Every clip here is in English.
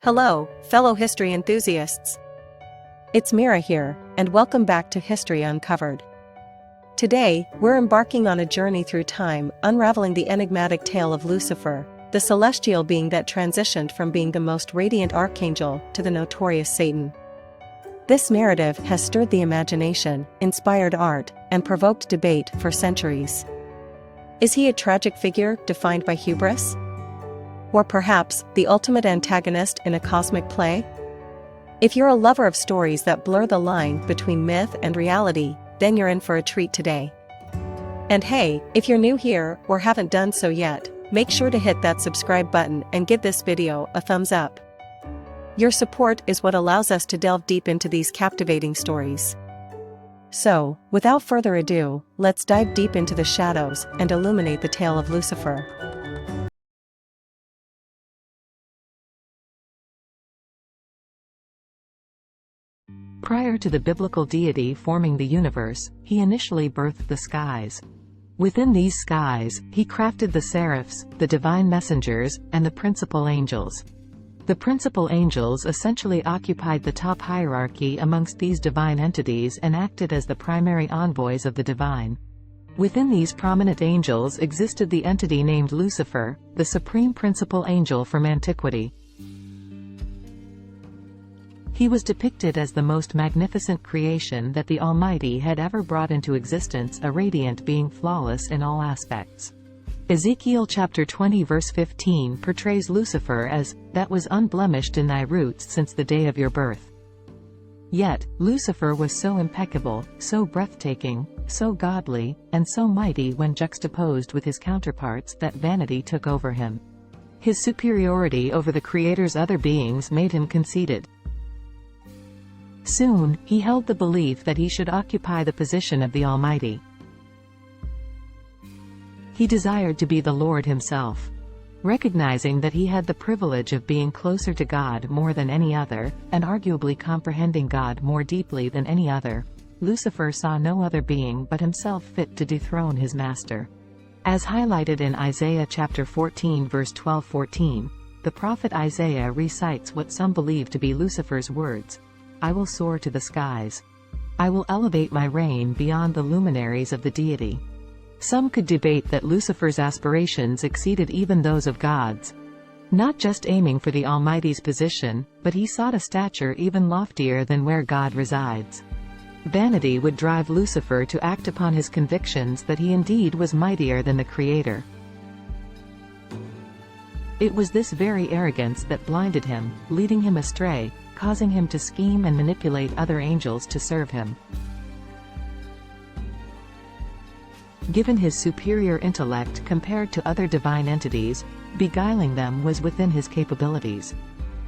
Hello, fellow history enthusiasts. It's Mira here, and welcome back to History Uncovered. Today, we're embarking on a journey through time, unraveling the enigmatic tale of Lucifer, the celestial being that transitioned from being the most radiant archangel to the notorious Satan. This narrative has stirred the imagination, inspired art, and provoked debate for centuries. Is he a tragic figure defined by hubris? Or perhaps, the ultimate antagonist in a cosmic play? If you're a lover of stories that blur the line between myth and reality, then you're in for a treat today. And hey, if you're new here or haven't done so yet, make sure to hit that subscribe button and give this video a thumbs up. Your support is what allows us to delve deep into these captivating stories. So, without further ado, let's dive deep into the shadows and illuminate the tale of Lucifer. Prior to the biblical deity forming the universe, he initially birthed the skies. Within these skies, he crafted the seraphs, the divine messengers, and the principal angels. The principal angels essentially occupied the top hierarchy amongst these divine entities and acted as the primary envoys of the divine. Within these prominent angels existed the entity named Lucifer, the supreme principal angel from antiquity. He was depicted as the most magnificent creation that the Almighty had ever brought into existence, a radiant being flawless in all aspects. Ezekiel chapter 20 verse 15 portrays Lucifer as, "that was unblemished in thy roots since the day of your birth." Yet, Lucifer was so impeccable, so breathtaking, so godly, and so mighty when juxtaposed with his counterparts that vanity took over him. His superiority over the Creator's other beings made him conceited. Soon, he held the belief that he should occupy the position of the Almighty. He desired to be the Lord himself. Recognizing that he had the privilege of being closer to God more than any other, and arguably comprehending God more deeply than any other, Lucifer saw no other being but himself fit to dethrone his master. As highlighted in Isaiah chapter 14 verse 12-14, the prophet Isaiah recites what some believe to be Lucifer's words: "I will soar to the skies. I will elevate my reign beyond the luminaries of the deity." Some could debate that Lucifer's aspirations exceeded even those of God's. Not just aiming for the Almighty's position, but he sought a stature even loftier than where God resides. Vanity would drive Lucifer to act upon his convictions that he indeed was mightier than the Creator. It was this very arrogance that blinded him, leading him astray, causing him to scheme and manipulate other angels to serve him. Given his superior intellect compared to other divine entities, beguiling them was within his capabilities.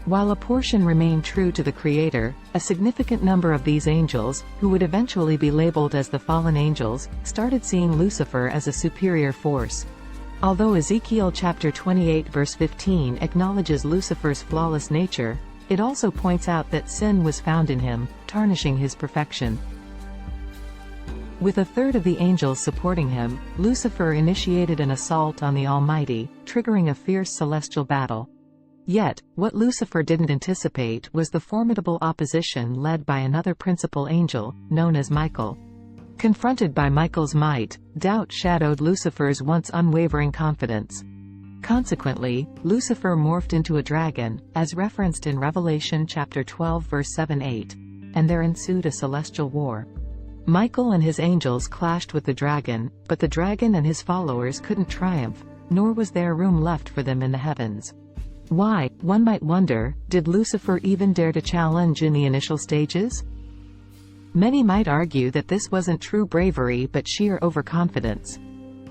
While a portion remained true to the Creator, a significant number of these angels, who would eventually be labeled as the fallen angels, started seeing Lucifer as a superior force. Although Ezekiel chapter 28 verse 15 acknowledges Lucifer's flawless nature, it also points out that sin was found in him, tarnishing his perfection. With a third of the angels supporting him, Lucifer initiated an assault on the Almighty, triggering a fierce celestial battle. Yet, what Lucifer didn't anticipate was the formidable opposition led by another principal angel, known as Michael. Confronted by Michael's might, doubt shadowed Lucifer's once unwavering confidence. Consequently, Lucifer morphed into a dragon, as referenced in Revelation chapter 12 verse 7-8, and there ensued a celestial war. Michael and his angels clashed with the dragon, but the dragon and his followers couldn't triumph, nor was there room left for them in the heavens. Why, one might wonder, did Lucifer even dare to challenge in the initial stages? Many might argue that this wasn't true bravery but sheer overconfidence.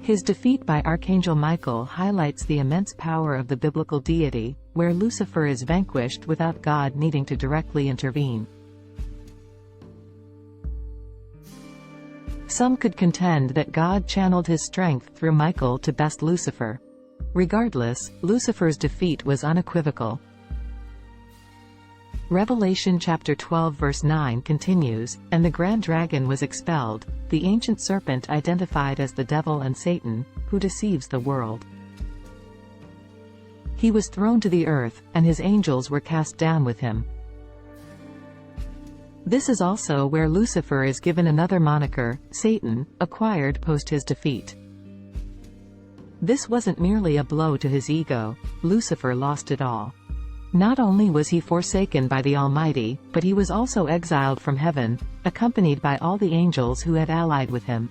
His defeat by Archangel Michael highlights the immense power of the biblical deity, where Lucifer is vanquished without God needing to directly intervene. Some could contend that God channeled his strength through Michael to best Lucifer. Regardless, Lucifer's defeat was unequivocal. Revelation chapter 12 verse 9 continues, "And the grand dragon was expelled, the ancient serpent identified as the devil and Satan, who deceives the world." He was thrown to the earth, and his angels were cast down with him. This is also where Lucifer is given another moniker, Satan, acquired post his defeat. This wasn't merely a blow to his ego. Lucifer lost it all. Not only was he forsaken by the Almighty, but he was also exiled from heaven, accompanied by all the angels who had allied with him.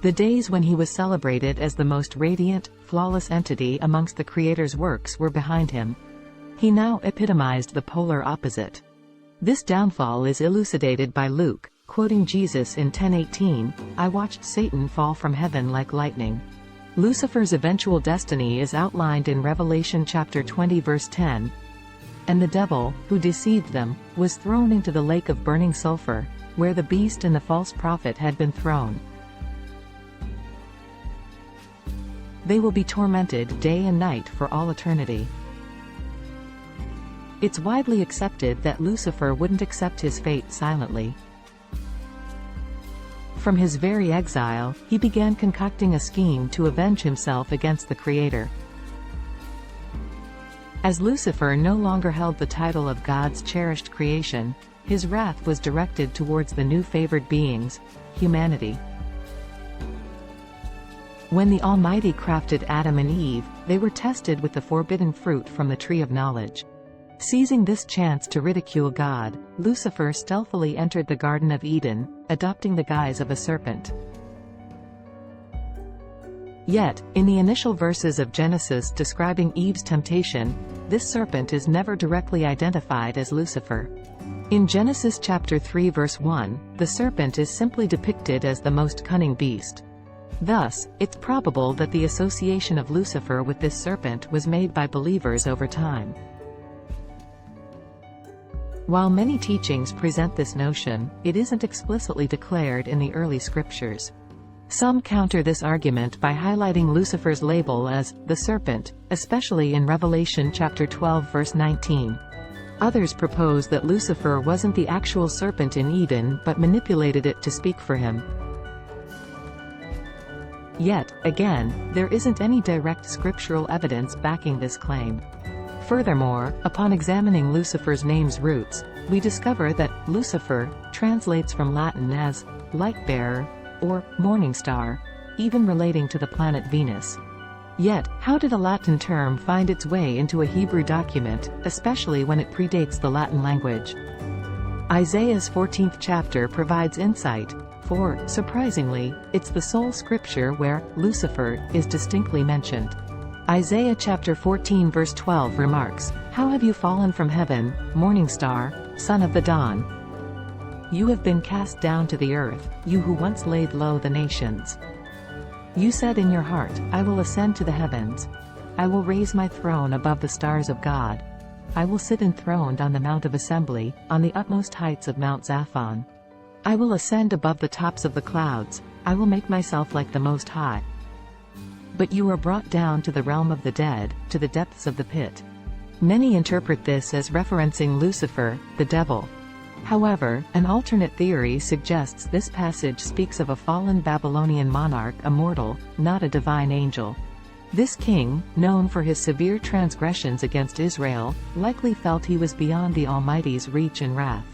The days when he was celebrated as the most radiant, flawless entity amongst the Creator's works were behind him. He now epitomized the polar opposite. This downfall is elucidated by Luke, quoting Jesus in 10:18, "I watched Satan fall from heaven like lightning." Lucifer's eventual destiny is outlined in Revelation chapter 20 verse 10. "And the devil, who deceived them, was thrown into the lake of burning sulfur, where the beast and the false prophet had been thrown. They will be tormented day and night for all eternity." It's widely accepted that Lucifer wouldn't accept his fate silently. From his very exile, he began concocting a scheme to avenge himself against the Creator. As Lucifer no longer held the title of God's cherished creation, his wrath was directed towards the new favored beings, humanity. When the Almighty crafted Adam and Eve, they were tested with the forbidden fruit from the tree of knowledge. Seizing this chance to ridicule God, Lucifer stealthily entered the Garden of Eden, adopting the guise of a serpent. Yet, in the initial verses of Genesis describing Eve's temptation, this serpent is never directly identified as Lucifer. In Genesis chapter 3 verse 1, the serpent is simply depicted as the most cunning beast. Thus, it's probable that the association of Lucifer with this serpent was made by believers over time. While many teachings present this notion, it isn't explicitly declared in the early scriptures. Some counter this argument by highlighting Lucifer's label as the serpent, especially in Revelation chapter 12 verse 19. Others propose that Lucifer wasn't the actual serpent in Eden but manipulated it to speak for him. Yet, again, there isn't any direct scriptural evidence backing this claim. Furthermore, upon examining Lucifer's name's roots, we discover that Lucifer translates from Latin as light-bearer or morning star, even relating to the planet Venus. Yet, how did a Latin term find its way into a Hebrew document, especially when it predates the Latin language? Isaiah's 14th chapter provides insight, for, surprisingly, it's the sole scripture where Lucifer is distinctly mentioned. Isaiah chapter 14 verse 12 remarks, "How have you fallen from heaven, morning star, son of the dawn? You have been cast down to the earth, you who once laid low the nations. You said in your heart, I will ascend to the heavens. I will raise my throne above the stars of God. I will sit enthroned on the Mount of Assembly, on the utmost heights of Mount Zaphon. I will ascend above the tops of the clouds, I will make myself like the Most High. But you are brought down to the realm of the dead, to the depths of the pit." Many interpret this as referencing Lucifer, the devil. However, an alternate theory suggests this passage speaks of a fallen Babylonian monarch, a mortal, not a divine angel. This king, known for his severe transgressions against Israel, likely felt he was beyond the Almighty's reach and wrath.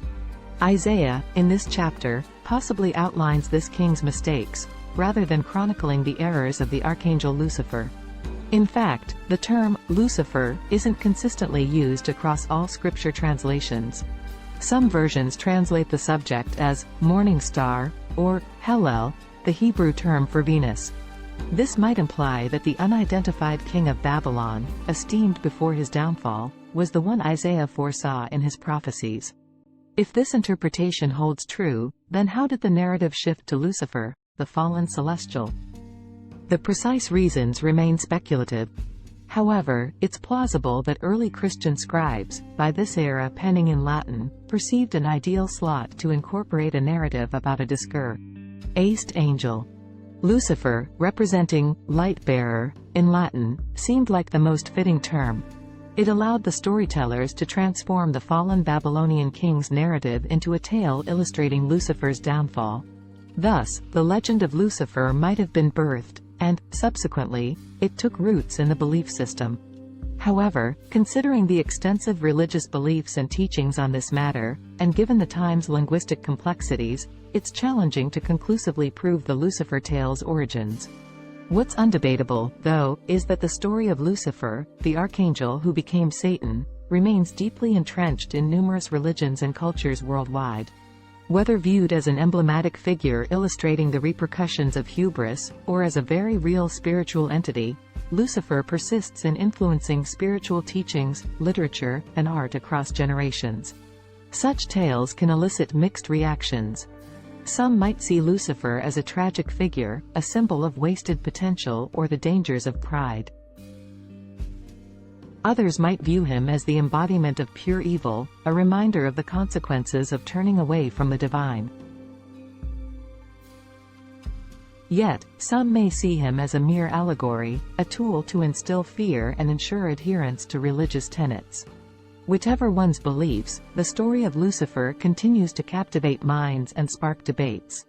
Isaiah, in this chapter, possibly outlines this king's mistakes, rather than chronicling the errors of the Archangel Lucifer. In fact, the term Lucifer isn't consistently used across all scripture translations. Some versions translate the subject as morning star or Hallel, the Hebrew term for Venus. This might imply that the unidentified king of Babylon, esteemed before his downfall, was the one Isaiah foresaw in his prophecies. If this interpretation holds true, then how did the narrative shift to Lucifer, the fallen celestial? The precise reasons remain speculative. However, it's plausible that early Christian scribes, by this era penning in Latin, perceived an ideal slot to incorporate a narrative about a discouraged angel. Lucifer, representing light-bearer, in Latin, seemed like the most fitting term. It allowed the storytellers to transform the fallen Babylonian king's narrative into a tale illustrating Lucifer's downfall. Thus, the legend of Lucifer might have been birthed, and, subsequently, it took roots in the belief system. However, considering the extensive religious beliefs and teachings on this matter, and given the time's linguistic complexities, it's challenging to conclusively prove the Lucifer tale's origins. What's undebatable, though, is that the story of Lucifer, the archangel who became Satan, remains deeply entrenched in numerous religions and cultures worldwide. Whether viewed as an emblematic figure illustrating the repercussions of hubris, or as a very real spiritual entity, Lucifer persists in influencing spiritual teachings, literature, and art across generations. Such tales can elicit mixed reactions. Some might see Lucifer as a tragic figure, a symbol of wasted potential or the dangers of pride. Others might view him as the embodiment of pure evil, a reminder of the consequences of turning away from the divine. Yet, some may see him as a mere allegory, a tool to instill fear and ensure adherence to religious tenets. Whichever one's beliefs, the story of Lucifer continues to captivate minds and spark debates.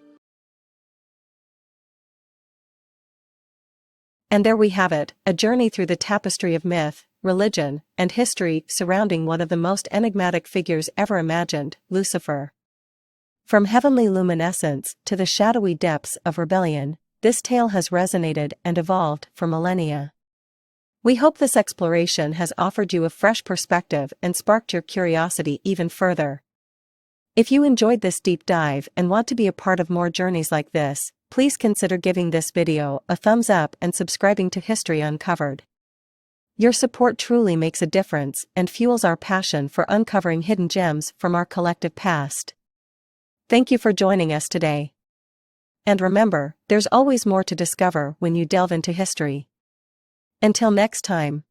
And there we have it, a journey through the tapestry of myth, religion, and history surrounding one of the most enigmatic figures ever imagined, Lucifer. From heavenly luminescence to the shadowy depths of rebellion, this tale has resonated and evolved for millennia. We hope this exploration has offered you a fresh perspective and sparked your curiosity even further. If you enjoyed this deep dive and want to be a part of more journeys like this, please consider giving this video a thumbs up and subscribing to History Uncovered. Your support truly makes a difference and fuels our passion for uncovering hidden gems from our collective past. Thank you for joining us today. And remember, there's always more to discover when you delve into history. Until next time.